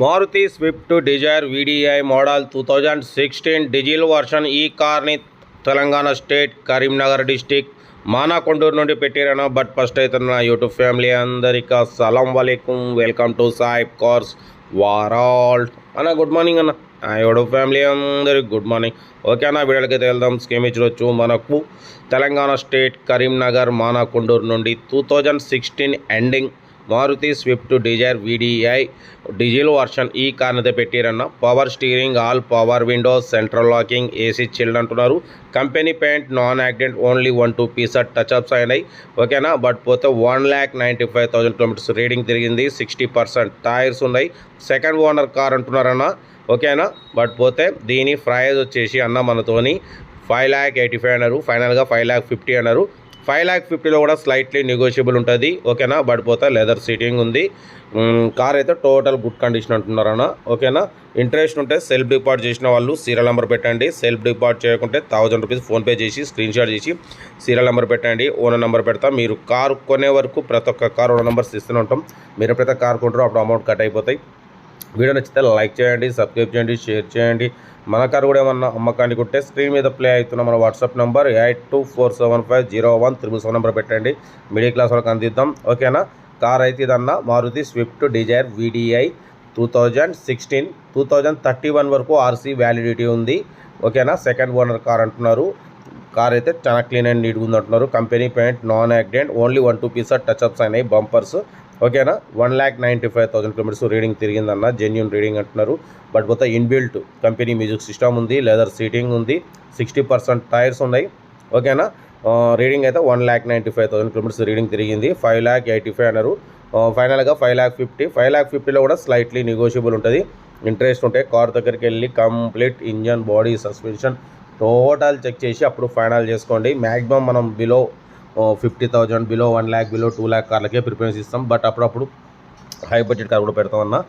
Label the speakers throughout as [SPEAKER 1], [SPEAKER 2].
[SPEAKER 1] Maruti Swift Dzire VDI model 2016 diesel version. ఈ కార్ని Telangana state Karimnagar district Manakondur నుండి పెట్టిరన్న. బట్ ఫస్ట్ అయితే నా యూట్యూబ్ ఫ్యామిలీ అందరికీ అస్సలం వలైకుం, వెల్కమ్ టు సాయిబ్ కార్స్ వరల్డ్ అన్న. గుడ్ మార్నింగ్ అన్న. యూట్యూబ్ ఫ్యామిలీ అందరికి గుడ్ మార్నింగ్. ఓకే అన్న, వీడియోకి అయితే వెళ్దాం. స్కీమ్ ఇచ్చవచ్చు మనకు తెలంగాణ స్టేట్ కరీంనగర్ మానాకొండూరు నుండి 2016 ending Maruti Swift Dzire VDI diesel version. ఈ కార్ని అయితే పెట్టిరన్న. Power steering, all power windows, central locking, AC chilled అంటున్నారు. Company paint, non accident, only 1-2 pieces touch ups అయినాయి. ఓకేనా. బట్ పోతే 1,95,000 కిలోమీటర్స్ రీడింగ్ తిరిగింది. 60% టైర్స్ ఉన్నాయి. సెకండ్ ఓనర్ కార్ అంటున్నారన్న. ఓకేనా. బట్ పోతే దీని ప్రైజ్ వచ్చేసి అన్న మనతోని 5,85,000 అన్నారు. ఫైనల్గా 5,50,000 అన్నారు. 5,50,000లో కూడా స్లైట్లీ నెగోషియబుల్ ఉంటుంది. ఓకేనా. బట్ పోతే లెదర్ సీటింగ్ ఉంది. కార్ అయితే టోటల్ గుడ్ కండిషన్ అంటున్నారన్న. ఓకేనా. ఇంట్రెస్ట్ ఉంటే సెల్ఫ్ డిపాజిట్ చేసిన వాళ్ళు సీరియల్ నెంబర్ పెట్టండి. సెల్ఫ్ డిపాజిట్ చేయకుంటే 1,000 రూపీస్ ఫోన్పే చేసి స్క్రీన్ షాట్ చేసి సీరియల్ నెంబర్ పెట్టండి. ఓనర్ నెంబర్ పెడతాం. మీరు కారు కొనే వరకు ప్రతి ఒక్క కార్ ఓనర్ నెంబర్స్ ఇస్తూనే ఉంటాం. మీరు ఎప్పుడైతే కార్ కొంటారో అప్పుడు అమౌంట్ కట్ అయిపోతాయి. వీడియో నచ్చితే లైక్ చేయండి, సబ్స్క్రైబ్ చేయండి, షేర్ చేయండి. మన కారు కూడా ఏమన్నా అమ్మకానికి ఉంటే స్క్రీన్ మీద ప్లే అవుతున్న మన వాట్సాప్ నెంబర్ 8247501777 నెంబర్ పెట్టండి. మిడిల్ క్లాస్ వాళ్ళకి అందిద్దాం. ఓకేనా. కార్ అయితే ఇదన్నా మారుతి స్విఫ్ట్ డిజైర్ వీడిఐ 2016 2031 వరకు ఆర్సీ వ్యాలిడిటీ ఉంది. ఓకేనా. సెకండ్ ఓనర్ కార్ అంటున్నారు. కార్ అయితే చాలా క్లీన్ అండ్ నీట్గా ఉంది అంటున్నారు. Company paint, non accident, only 1-2 pieces touch ups అయినాయి. బంపర్స్. ఓకేనా. 1,95,000 కిలోమీటర్స్ రీడింగ్ తిరిగిందన్న. జెన్యూన్ రీడింగ్ అంటున్నారు. బట్ పోతే ఇన్బిల్ట్ కంపెనీ మ్యూజిక్ సిస్టమ్ ఉంది. లెదర్ సీటింగ్ ఉంది. 60% టైర్స్ ఉన్నాయి. ఓకేనా. రీడింగ్ అయితే 1,95,000 కిలోమీటర్స్ రీడింగ్ తిరిగింది. 5,85,000 అన్నారు. ఫైనల్గా 5,50,000. 5,50,000లో కూడా స్లైట్లీ నెగోషియబుల్ ఉంటుంది. ఇంట్రెస్ట్ ఉంటే కార్ దగ్గరికి వెళ్ళి complete engine, body, suspension total check చేసి అప్పుడు ఫైనల్ చేసుకోండి. మ్యాక్సిమం మనం బిలో 50,000, బిలో 1,00,000, బిలో 2,00,000 కార్లకే ప్రిఫరెన్స్ ఇస్తాం. బట్ అప్పుడప్పుడు హై బడ్జెట్ కార్ కూడా పెడతామన్నా.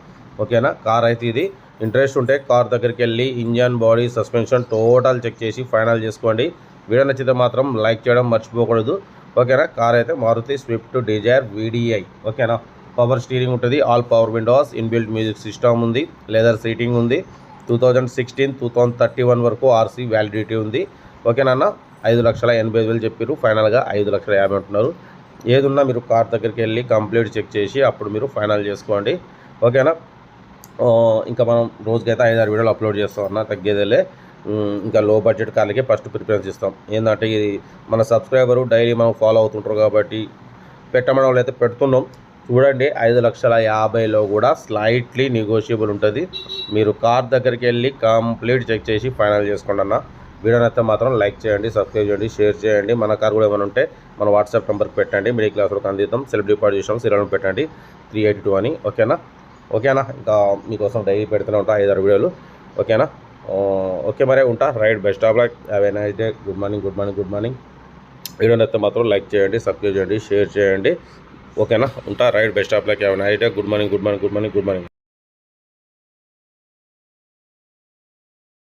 [SPEAKER 1] ఓకేనా. కార్ అయితే ఇది. ఇంట్రెస్ట్ ఉంటే కార్ దగ్గరికి వెళ్ళి engine, body, suspension total check చేసి ఫైనల్ చేసుకోండి. వీడియో నచ్చితే మాత్రం లైక్ చేయడం మర్చిపోకూడదు. ఓకేనా. కార్ అయితే మారుతి స్విఫ్ట్ డిజైర్ వీడిఐ. ఓకేనా. పవర్ స్టీరింగ్ ఉంటుంది. All power windows, inbuilt music system ఉంది. లెదర్ సీటింగ్ ఉంది. 2016 2031 వరకు ఆర్సీ వ్యాలిడిటీ ఉంది. ఓకేనా. 5,80,000 చెప్పారు. ఫైనల్గా 5,50,000 అంటున్నారు. ఏదున్నా మీరు కార్ దగ్గరికి వెళ్ళి కంప్లీట్ చెక్ చేసి అప్పుడు మీరు ఫైనల్ చేసుకోండి. ఓకేనా. ఇంకా మనం రోజుకైతే 5-6 వీడియోలు అప్లోడ్ చేస్తాం అన్న. తగ్గేదేలే. ఇంకా లో బడ్జెట్ కార్లకి ఫస్ట్ ప్రిఫరెన్స్ ఇస్తాం. ఏంటంటే ఇది మన సబ్స్క్రైబరు డైలీ మనం ఫాలో అవుతుంటారు కాబట్టి పెట్టమని వాళ్ళు అయితే పెడుతున్నాం. చూడండి, 5,50,000లో కూడా స్లైట్లీ నెగోషియబుల్ ఉంటుంది. మీరు కార్ దగ్గరికి వెళ్ళి కంప్లీట్ చెక్ చేసి ఫైనల్ చేసుకోండి అన్న. వీడియోని అయితే మాత్రం లైక్ చేయండి, సబ్స్క్రైబ్ చేయండి, షేర్ చేయండి. మన కార్ కూడా ఏమైనా ఉంటే మన వాట్సాప్ నెంబర్కి పెట్టండి. మిడిల్ క్లాస్ వరకు అందిద్దాం. సెల్ఫ్ డిపాజిట్ చేసాం. సీరియల్ పెట్టండి 382 అని. ఓకేనా. ఓకేనా. ఇంకా మీకోసం డైలీ పెడుతూనే ఉంటా 5-6 వీడియోలు. ఓకేనా. ఓకే మరి ఉంటా. Right, best of luck, have a nice day. Good morning, good morning, good morning. వీడియోని అయితే మాత్రం లైక్ చేయండి, సబ్స్క్రైబ్ చేయండి, షేర్ చేయండి. ఓకేనా. ఉంటా. Right, best of luck, have a nice day. Good morning, good morning, good morning, good morning.